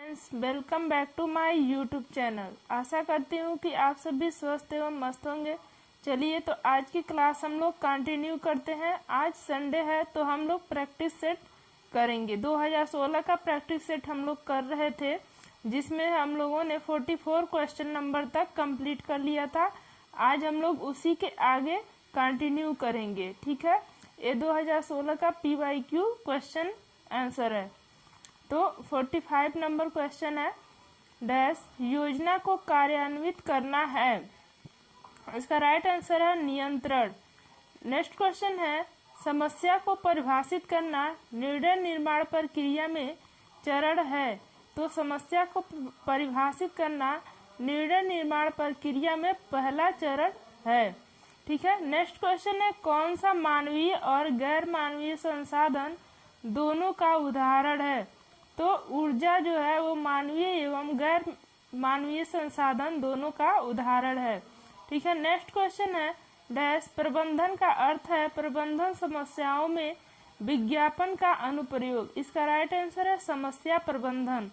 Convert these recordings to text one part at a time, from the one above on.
Friends, welcome back to my YouTube channel. आशा करती हूँ कि आप सभी स्वस्थ एवं मस्त होंगे। चलिए तो आज की क्लास हम लोग कंटिन्यू करते हैं। आज संडे है तो हम लोग प्रैक्टिस सेट करेंगे। 2016 का प्रैक्टिस सेट हम लोग कर रहे थे, जिसमें हम लोगों ने 44 क्वेश्चन नंबर तक कंप्लीट कर लिया था। आज हम लोग उसी के आगे कंटिन्यू करेंगे। ठीक है, ये 2016 का PYQ क्वेश्चन आंसर है। तो 45 नंबर क्वेश्चन है, डैश योजना को कार्यान्वित करना है। इसका राइट आंसर है नियंत्रण। नेक्स्ट क्वेश्चन है, समस्या को परिभाषित करना निर्णय निर्माण प्रक्रिया में चरण है। तो समस्या को परिभाषित करना निर्णय निर्माण प्रक्रिया में पहला चरण है। ठीक है। नेक्स्ट क्वेश्चन है, कौन सा मानवीय और गैर मानवीय संसाधन दोनों का उदाहरण है। तो ऊर्जा जो है वो मानवीय एवं गैर मानवीय संसाधन दोनों का उदाहरण है। ठीक है। नेक्स्ट क्वेश्चन है, डैश प्रबंधन का अर्थ है प्रबंधन समस्याओं में विज्ञापन का अनुप्रयोग। इसका राइट आंसर है समस्या प्रबंधन।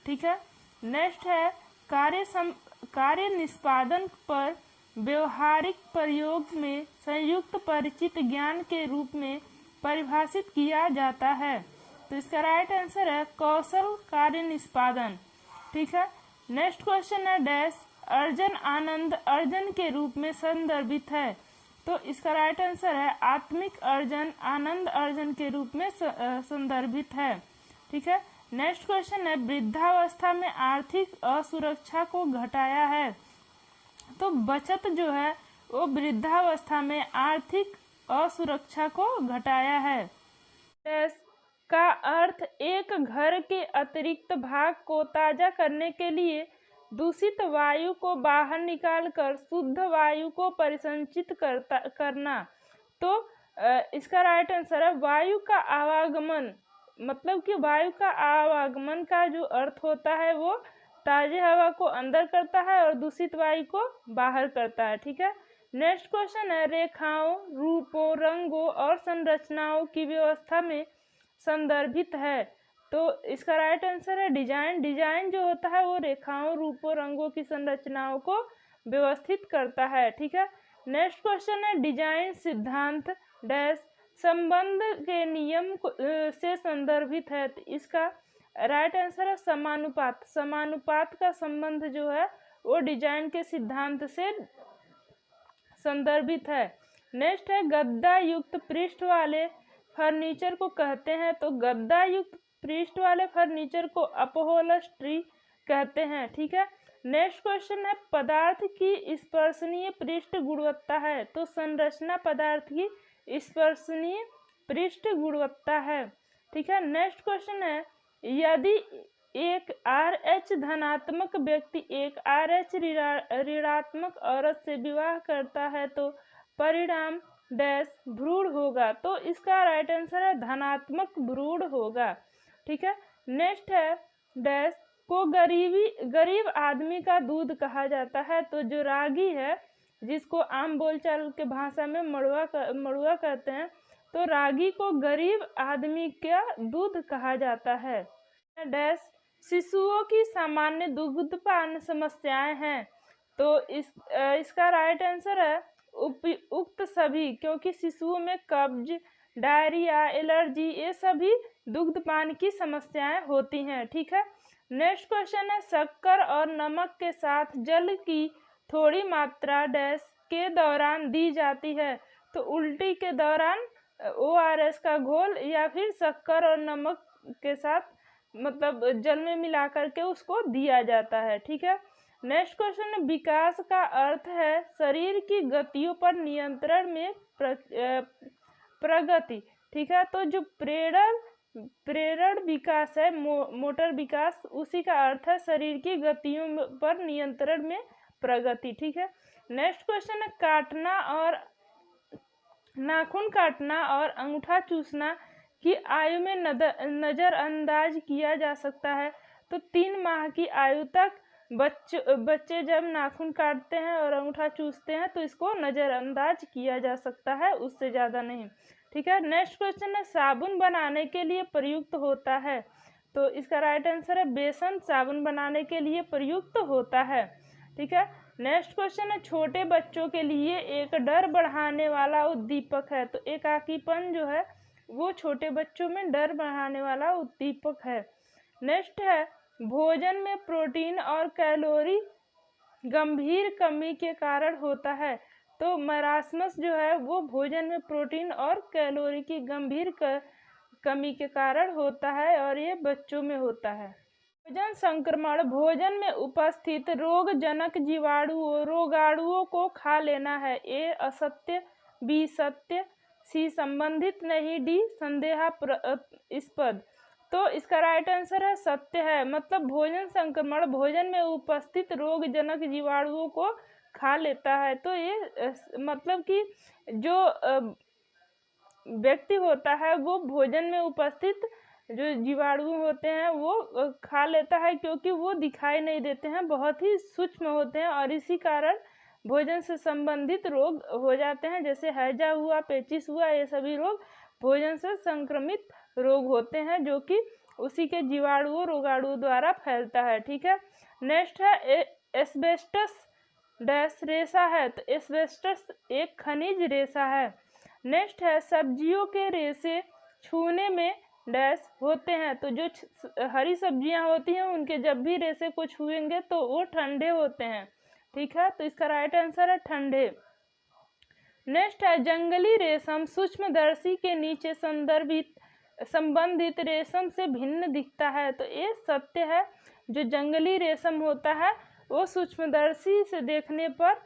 ठीक है। नेक्स्ट है, कार्य निष्पादन पर व्यवहारिक प्रयोग में संयुक्त परिचित ज्ञान के रूप में परिभाषित किया जाता है। तो इसका राइट आंसर है कौशल कार्य निष्पादन। ठीक है। नेक्स्ट क्वेश्चन है, डैश अर्जन आनंद अर्जन के रूप में संदर्भित है। तो इसका राइट आंसर है आत्मिक अर्जन आनंद अर्जन के रूप में संदर्भित है। ठीक है। नेक्स्ट क्वेश्चन है, वृद्धावस्था में आर्थिक असुरक्षा को घटाया है। तो बचत जो है वो वृद्धावस्था में आर्थिक असुरक्षा को घटाया है। डैश का अर्थ एक घर के अतिरिक्त भाग को ताजा करने के लिए दूषित वायु को बाहर निकालकर शुद्ध वायु को परिसंचित करना। तो इसका राइट आंसर है वायु का आवागमन। मतलब कि वायु का आवागमन का जो अर्थ होता है वो ताजे हवा को अंदर करता है और दूषित वायु को बाहर करता है। ठीक है। नेक्स्ट क्वेश्चन है, रेखाओं रूपों रंगों और संरचनाओं की व्यवस्था में संदर्भित है। तो इसका राइट आंसर है डिजाइन। डिजाइन जो होता है वो रेखाओं रूपों रंगों की संरचनाओं को व्यवस्थित करता है। ठीक है। नेक्स्ट क्वेश्चन है, डिजाइन सिद्धांत डैश संबंध के नियम से संदर्भित है। तो इसका राइट आंसर है समानुपात। समानुपात का संबंध जो है वो डिजाइन के सिद्धांत से संदर्भित है। नेक्स्ट है, गद्दा युक्त पृष्ठ वाले फर्नीचर को कहते हैं। तो गद्दा युक्त पृष्ठ वाले फर्नीचर को अपहोल्स्ट्री कहते हैं। ठीक है। नेक्स्ट क्वेश्चन है, पदार्थ की स्पर्शनीय पृष्ठ गुणवत्ता है। तो संरचना पदार्थ की स्पर्शनीय पृष्ठ गुणवत्ता है। ठीक है। नेक्स्ट क्वेश्चन है, यदि एक RH धनात्मक व्यक्ति एक RH ऋणात्मक औरत से विवाह करता है तो परिणाम डैश भ्रूण होगा। तो इसका राइट आंसर है धनात्मक भ्रूण होगा। ठीक है। नेक्स्ट है, डैश को गरीब आदमी का दूध कहा जाता है। तो जो रागी है, जिसको आम बोलचाल के भाषा में मड़ुआ कहते हैं, तो रागी को गरीब आदमी का दूध कहा जाता है। डैश शिशुओं की सामान्य दुग्धपान समस्याएं हैं। तो इसका राइट आंसर है उक्त सभी, क्योंकि शिशुओं में कब्ज डायरिया एलर्जी ये सभी दुग्धपान की समस्याएं होती हैं। ठीक है। नेक्स्ट क्वेश्चन है, शक्कर और नमक के साथ जल की थोड़ी मात्रा डैश के दौरान दी जाती है। तो उल्टी के दौरान ORS का घोल या फिर शक्कर और नमक के साथ मतलब जल में मिला करके उसको दिया जाता है। ठीक है। नेक्स्ट क्वेश्चन है, विकास का अर्थ है शरीर की गतियों पर नियंत्रण में प्रगति। ठीक है। तो जो प्रेरण विकास है मोटर विकास, उसी का अर्थ है शरीर की गतियों पर नियंत्रण में प्रगति। ठीक है। नेक्स्ट क्वेश्चन है, नाखून काटना और अंगूठा चूसना की आयु में नजरअंदाज किया जा सकता है। तो 3 माह की आयु तक बच्चे जब नाखून काटते हैं और अंगूठा चूसते हैं तो इसको नजरअंदाज किया जा सकता है, उससे ज़्यादा नहीं। ठीक है। नेक्स्ट क्वेश्चन है, साबुन बनाने के लिए प्रयुक्त होता है। तो इसका राइट आंसर है बेसन साबुन बनाने के लिए प्रयुक्त होता है। ठीक है, नेक्स्ट क्वेश्चन है छोटे बच्चों के लिए एक डर बढ़ाने वाला उद्दीपक है। तो एकाकीपन जो है वो छोटे बच्चों में डर बढ़ाने वाला उद्दीपक है। नेक्स्ट है भोजन में प्रोटीन और कैलोरी गंभीर कमी के कारण होता है। तो मरासमस जो है वो भोजन में प्रोटीन और कैलोरी की गंभीर कमी के कारण होता है और ये बच्चों में होता है। भोजन संक्रमण भोजन में उपस्थित रोगजनक जीवाणुओं रोगाणुओं को खा लेना है। ए असत्य, बी सत्य, सी संबंधित नहीं, डी संदेहास्पद। तो इसका राइट आंसर है सत्य है। मतलब भोजन संक्रमण भोजन में उपस्थित रोगजनक जीवाणुओं को खा लेता है। तो ये मतलब कि जो व्यक्ति होता है वो भोजन में उपस्थित जो जीवाणु होते हैं वो खा लेता है, क्योंकि वो दिखाई नहीं देते हैं, बहुत ही सूक्ष्म होते हैं और इसी कारण भोजन से संबंधित रोग हो जाते हैं। जैसे हैजा हुआ, पेचिस हुआ, ये सभी रोग भोजन से संक्रमित रोग होते हैं जो कि उसी के जीवाणुओं रोगाणुओं द्वारा फैलता है। ठीक है, नेक्स्ट है एस्बेस्टस डैश रेशा है। तो एस्बेस्टस एक खनिज रेशा है। नेक्स्ट है सब्जियों के रेशे छूने में डैश होते हैं। तो जो हरी सब्जियां होती हैं उनके जब भी रेशे को छुएंगे तो वो ठंडे होते हैं। ठीक है, तो इसका राइट आंसर है ठंडे। नेक्स्ट है जंगली रेशम सूक्ष्मदर्शी के नीचे संबंधित रेशम से भिन्न दिखता है। तो ये सत्य है। जो जंगली रेशम होता है वो सूक्ष्मदर्शी से देखने पर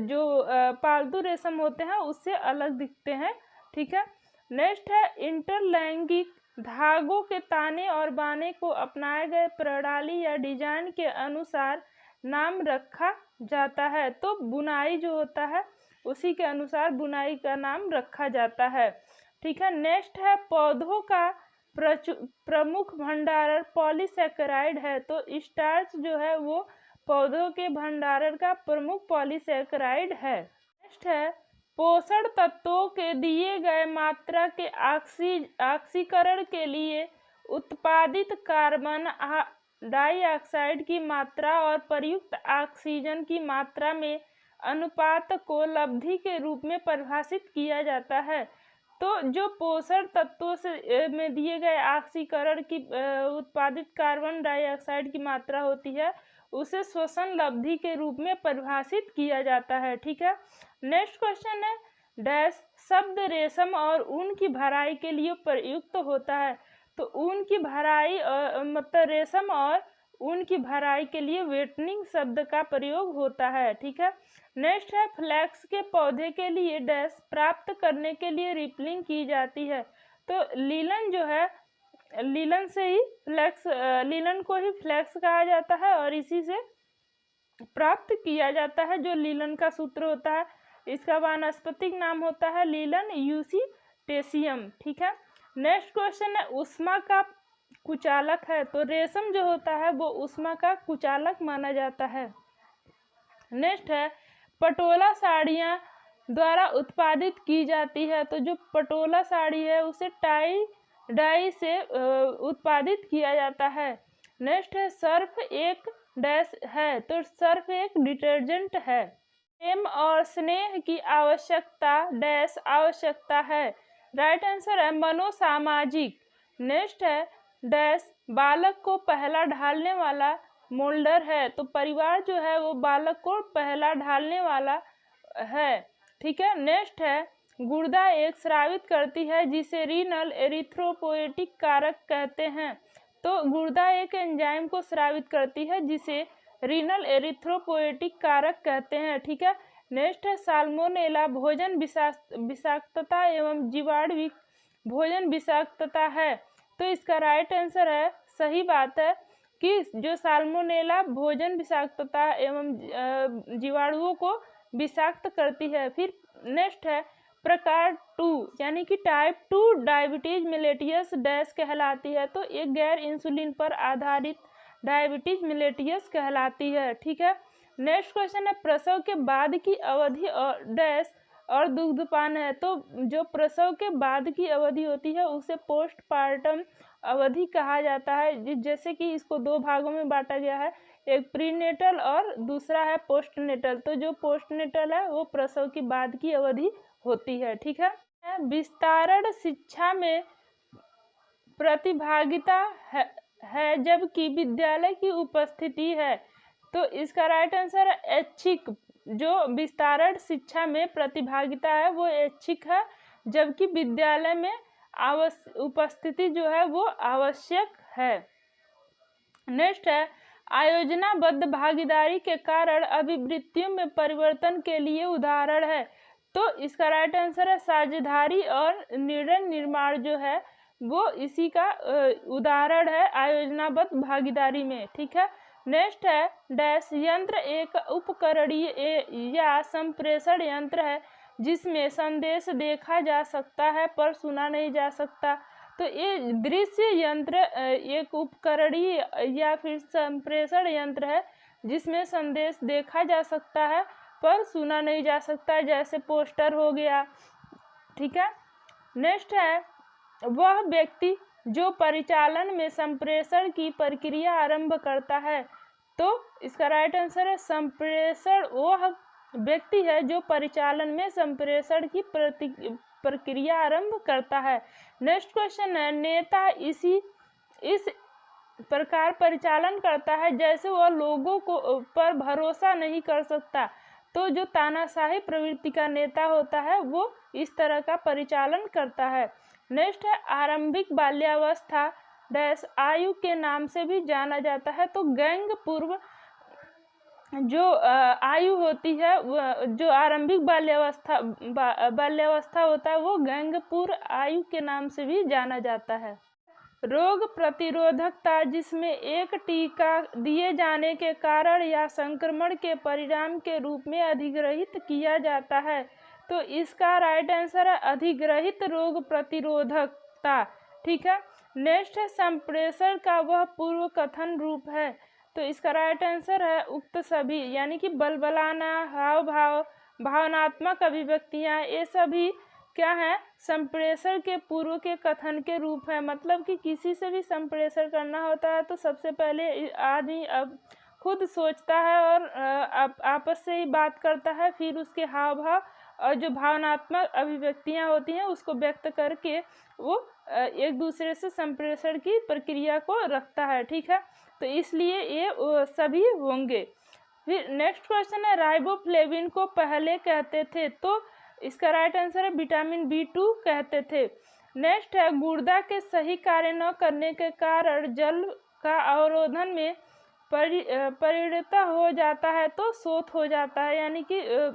जो पालतू रेशम होते हैं उससे अलग दिखते हैं। ठीक है, नेक्स्ट है इंटरलैंगिक धागों के ताने और बाने को अपनाए गए प्रणाली या डिजाइन के अनुसार नाम रखा जाता है। तो बुनाई जो होता है उसी के अनुसार बुनाई का नाम रखा जाता है। ठीक है, नेक्स्ट है पौधों का प्रमुख भंडारण पॉलीसैकेराइड है। तो स्टार्च जो है वो पौधों के भंडारण का प्रमुख पॉलीसैकेराइड है। नेक्स्ट है पोषण तत्वों के दिए गए मात्रा के ऑक्सीकरण के लिए उत्पादित कार्बन डाइऑक्साइड की मात्रा और प्रयुक्त ऑक्सीजन की मात्रा में अनुपात को लब्धि के रूप में परिभाषित किया जाता है। तो जो पोषण तत्वों से में दिए गए ऑक्सीकरण की उत्पादित कार्बन डाइऑक्साइड की मात्रा होती है उसे श्वसन लब्धि के रूप में परिभाषित किया जाता है। ठीक है, नेक्स्ट क्वेश्चन है डैश शब्द रेशम और ऊन की भराई के लिए प्रयुक्त होता है। तो ऊन की भराई मतलब रेशम और ऊन की भराई के लिए वेटनिंग शब्द का प्रयोग होता है। ठीक है, नेक्स्ट है फ्लैक्स के पौधे के लिए डैश प्राप्त करने के लिए रिपलिंग की जाती है। तो लीलन जो है लीलन से ही लीलन को ही फ्लैक्स कहा जाता है और इसी से प्राप्त किया जाता है। जो लीलन का सूत्र होता है इसका वानस्पतिक नाम होता है लीलन यूसीटेसियम। ठीक है, नेक्स्ट क्वेश्चन है उष्मा का कुचालक है। तो रेशम जो होता है वो उष्मा का कुचालक माना जाता है। नेक्स्ट है पटोला साड़ियाँ द्वारा उत्पादित की जाती है। तो जो पटोला साड़ी है उसे डाई से उत्पादित किया जाता है। नेक्स्ट है सर्फ एक डैश है। तो सर्फ एक डिटर्जेंट है। प्रेम और स्नेह की आवश्यकता डैश आवश्यकता है। राइट आंसर है मनोसामाजिक। नेक्स्ट है डैश बालक को पहला ढालने वाला मोल्डर है। तो परिवार जो है वो बालक को पहला ढालने वाला है। ठीक है, नेक्स्ट है गुर्दा एक स्रावित करती है जिसे रीनल एरिथ्रोपोएटिक कारक कहते हैं। तो गुर्दा एक एंजाइम को स्रावित करती है जिसे रीनल एरिथ्रोपोएटिक कारक कहते हैं। ठीक है, नेक्स्ट है साल्मोनेला भोजन विषाक्तता एवं जीवाणुविक भोजन विषाक्तता है। तो इसका राइट आंसर है सही बात है कि जो साल्मोनेला भोजन विषाक्तता एवं जीवाणुओं को विषाक्त करती है। फिर नेक्स्ट है प्रकार 2 यानी कि टाइप 2 डायबिटीज मिलेटियस डैश कहलाती है। तो एक गैर इंसुलिन पर आधारित डायबिटीज मिलेटियस कहलाती है। ठीक है, नेक्स्ट क्वेश्चन है प्रसव के बाद की अवधि और डैश और दुग्धपान है। तो जो प्रसव के बाद की अवधि होती है उसे पोस्टपार्टम अवधि कहा जाता है। जैसे कि इसको दो भागों में बांटा गया है, एक प्रीनेटल और दूसरा है पोस्टनेटल। तो जो पोस्टनेटल है वो प्रसव की बाद की अवधि होती है। ठीक है। विस्तारण शिक्षा में प्रतिभागिता है जबकि विद्यालय की उपस्थिति है। तो इसका राइट आंसर है ऐच्छिक। जो विस्तारण शिक्षा में प्रतिभागिता है वो ऐच्छिक है, जबकि विद्यालय में उपस्थिति जो है वो आवश्यक है। नेक्स्ट है आयोजनाबद्ध भागीदारी के कारण अभिवृत्तियों में परिवर्तन के लिए उदाहरण है। तो इसका राइट आंसर है साझेदारी और निर्णय निर्माण जो है वो इसी का उदाहरण है आयोजनाबद्ध भागीदारी में। ठीक है। नेक्स्ट है डैश यंत्र एक उपकरणीय या संप्रेषण यंत्र है जिसमें संदेश देखा जा सकता है पर सुना नहीं जा सकता। तो ये दृश्य यंत्र एक उपकरणीय या फिर संप्रेषण यंत्र है जिसमें संदेश देखा जा सकता है पर सुना नहीं जा सकता, जैसे पोस्टर हो गया। ठीक है। नेक्स्ट है वह व्यक्ति जो परिचालन में संप्रेषण की प्रक्रिया आरंभ करता है। तो इसका राइट आंसर है संप्रेषण वह व्यक्ति है जो परिचालन में संप्रेषण की प्रक्रिया आरंभ करता है। नेक्स्ट क्वेश्चन है नेता इस प्रकार परिचालन करता है जैसे वह लोगों को पर भरोसा नहीं कर सकता। तो जो तानाशाही प्रवृत्ति का नेता होता है वो इस तरह का परिचालन करता है। नेक्स्ट है आरंभिक बाल्यावस्था डैश आयु के नाम से भी जाना जाता है। तो गैंग पूर्व जो आयु होती है जो आरंभिक बाल्यावस्था होता है वो गैंग पूर्व आयु के नाम से भी जाना जाता है। रोग प्रतिरोधकता जिसमें एक टीका दिए जाने के कारण या संक्रमण के परिणाम के रूप में अधिग्रहित किया जाता है। तो इसका राइट आंसर है अधिग्रहित रोग प्रतिरोधकता। ठीक है। नेक्स्ट है संप्रेषण का वह पूर्व कथन रूप है। तो इसका राइट आंसर है उक्त सभी, यानी कि बलबलाना, हाव भाव, भावनात्मक अभिव्यक्तियां, ये सभी क्या है संप्रेषण के पूर्व के कथन के रूप है। मतलब कि किसी से भी संप्रेषण करना होता है तो सबसे पहले आदमी अब खुद सोचता है और आपस से ही बात करता है, फिर उसके हाव भाव और जो भावनात्मक अभिव्यक्तियां होती हैं उसको व्यक्त करके वो एक दूसरे से संप्रेषण की प्रक्रिया को रखता है। ठीक है। तो इसलिए ये सभी होंगे। फिर नेक्स्ट क्वेश्चन है राइबोफ्लेविन को पहले कहते थे। तो इसका राइट आंसर है विटामिन B2 कहते थे। नेक्स्ट है गुर्दा के सही कार्य न करने के कारण जल का अवरोधन में परिणत हो जाता है। तो शोथ हो जाता है, यानी कि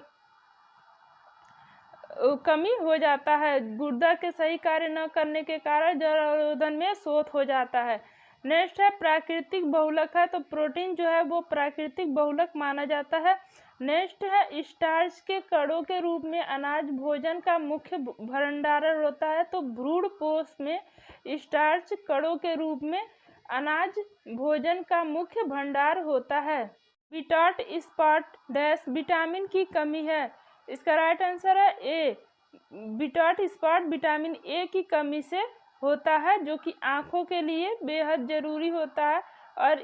कमी हो जाता है। गुर्दा के सही कार्य न करने के कारण जल अवरोधन में शोथ हो जाता है। नेक्स्ट है प्राकृतिक बहुलक है। तो प्रोटीन जो है वो प्राकृतिक बहुलक माना जाता है। नेक्स्ट है स्टार्च के कणों के रूप में अनाज भोजन का मुख्य भंडारण होता है। तो भ्रूण पोष में स्टार्च कणों के रूप में अनाज भोजन का मुख्य भंडार होता है। बिटॉट स्पॉट डैश विटामिन की कमी है। इसका राइट आंसर है ए। बिटॉट स्पॉट विटामिन ए की कमी से होता है जो कि आँखों के लिए बेहद जरूरी होता है। और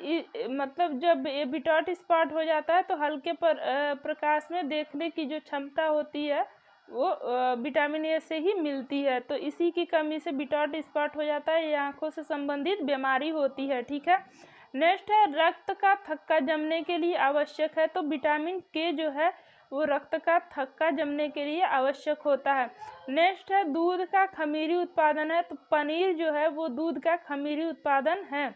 मतलब जब ये बिटॉट स्पॉट हो जाता है तो हल्के प्रकाश में देखने की जो क्षमता होती है वो विटामिन ए से ही मिलती है। तो इसी की कमी से बिटॉट स्पॉट हो जाता है, ये आँखों से संबंधित बीमारी होती है। ठीक है। नेक्स्ट है रक्त का थक्का जमने के लिए आवश्यक है। तो विटामिन के जो है वो रक्त का थक्का जमने के लिए आवश्यक होता है। नेक्स्ट है दूध का खमीरी उत्पादन है। तो पनीर जो है वो दूध का खमीरी उत्पादन है।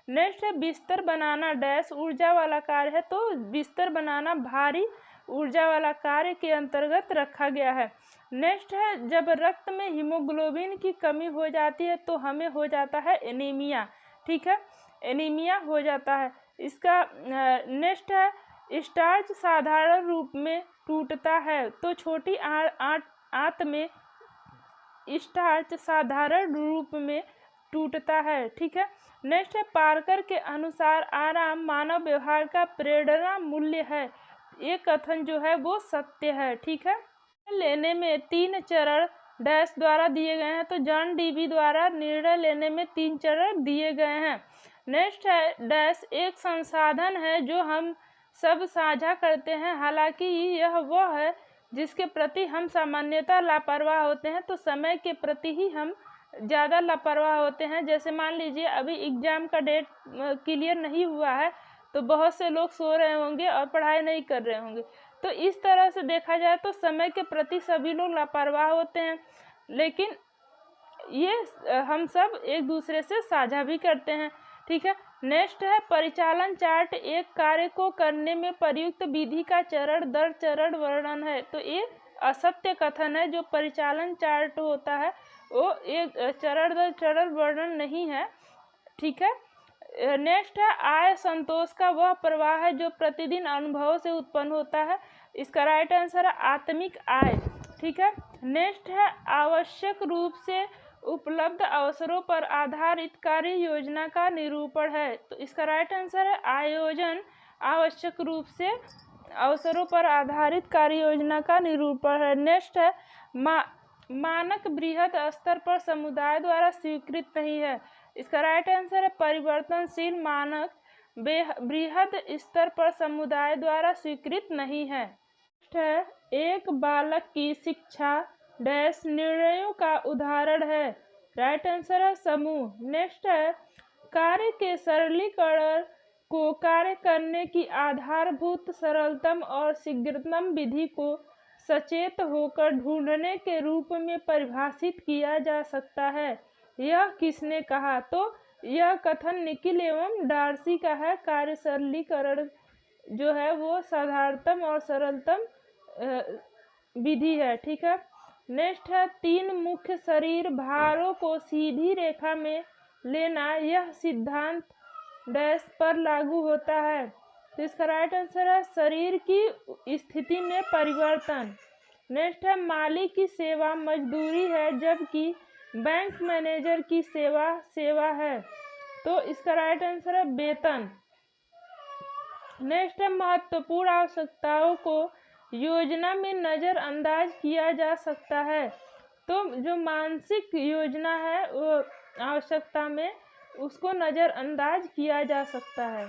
नेक्स्ट है बिस्तर बनाना डैश ऊर्जा वाला कार्य है। तो बिस्तर बनाना भारी ऊर्जा वाला कार्य के अंतर्गत रखा गया है। नेक्स्ट है जब रक्त में हीमोग्लोबिन की कमी हो जाती है तो हमें हो जाता है एनीमिया। ठीक है, एनीमिया हो जाता है। इसका नेक्स्ट है स्टार्च साधारण रूप में टूटता है। तो छोटी आंत में स्टार्च साधारण रूप में टूटता है। ठीक है। नेक्स्ट है पार्कर के अनुसार आराम मानव व्यवहार का प्रेरणा मूल्य है। ये कथन जो है वो सत्य है। ठीक है। लेने में 3 चरण डैश द्वारा दिए गए हैं। तो जॉन डीवी द्वारा निर्णय लेने में 3 चरण दिए गए हैं। नेक्स्ट है डैश एक संसाधन है जो हम सब साझा करते हैं, हालांकि यह वह है जिसके प्रति हम सामान्यतः लापरवाह होते हैं। तो समय के प्रति ही हम ज़्यादा लापरवाह होते हैं। जैसे मान लीजिए अभी एग्जाम का डेट क्लियर नहीं हुआ है, तो बहुत से लोग सो रहे होंगे और पढ़ाई नहीं कर रहे होंगे। तो इस तरह से देखा जाए तो समय के प्रति सभी लोग लापरवाह होते हैं, लेकिन ये हम सब एक दूसरे से साझा भी करते हैं। ठीक है। नेक्स्ट है परिचालन चार्ट एक कार्य को करने में प्रयुक्त विधि का चरण दर चरण वर्णन है। तो ये असत्य कथन है। जो परिचालन चार्ट होता है वो एक चरण दर चरण वर्णन नहीं है। ठीक है। नेक्स्ट है आय संतोष का वह प्रवाह है जो प्रतिदिन अनुभव से उत्पन्न होता है। इसका राइट आंसर है आत्मिक आय। ठीक है। नेक्स्ट है आवश्यक रूप से उपलब्ध अवसरों पर आधारित कार्य योजना का निरूपण है। तो इसका राइट आंसर है आयोजन आवश्यक रूप से अवसरों पर आधारित कार्य योजना का निरूपण है। नेक्स्ट है मानक बृहद स्तर पर समुदाय द्वारा स्वीकृत नहीं है। इसका राइट आंसर है परिवर्तनशील मानक बृहद स्तर पर समुदाय द्वारा स्वीकृत नहीं है। नेक्स्ट है एक बालक की शिक्षा डैश निर्णयों का उदाहरण है। राइट आंसर है समूह। नेक्स्ट है कार्य के सरलीकरण को कार्य करने की आधारभूत सरलतम और शीघ्रतम विधि को सचेत होकर ढूंढने के रूप में परिभाषित किया जा सकता है। यह किसने कहा? तो यह कथन निकिल एवं डार्सी का है। कार्य सरलीकरण जो है वो साधारणतम और सरलतम विधि है। ठीक है। नेक्स्ट है 3 मुख्य शरीर भारों को सीधी रेखा में लेना यह सिद्धांत डैश पर लागू होता है। तो इसका राइट आंसर है शरीर की स्थिति में परिवर्तन। नेक्स्ट है माली की सेवा मजदूरी है जबकि बैंक मैनेजर की सेवा है। तो इसका राइट आंसर है वेतन। नेक्स्ट है महत्वपूर्ण आवश्यकताओं को योजना में नज़रअंदाज किया जा सकता है। तो जो मानसिक योजना है वो आवश्यकता में उसको नज़रअंदाज किया जा सकता है।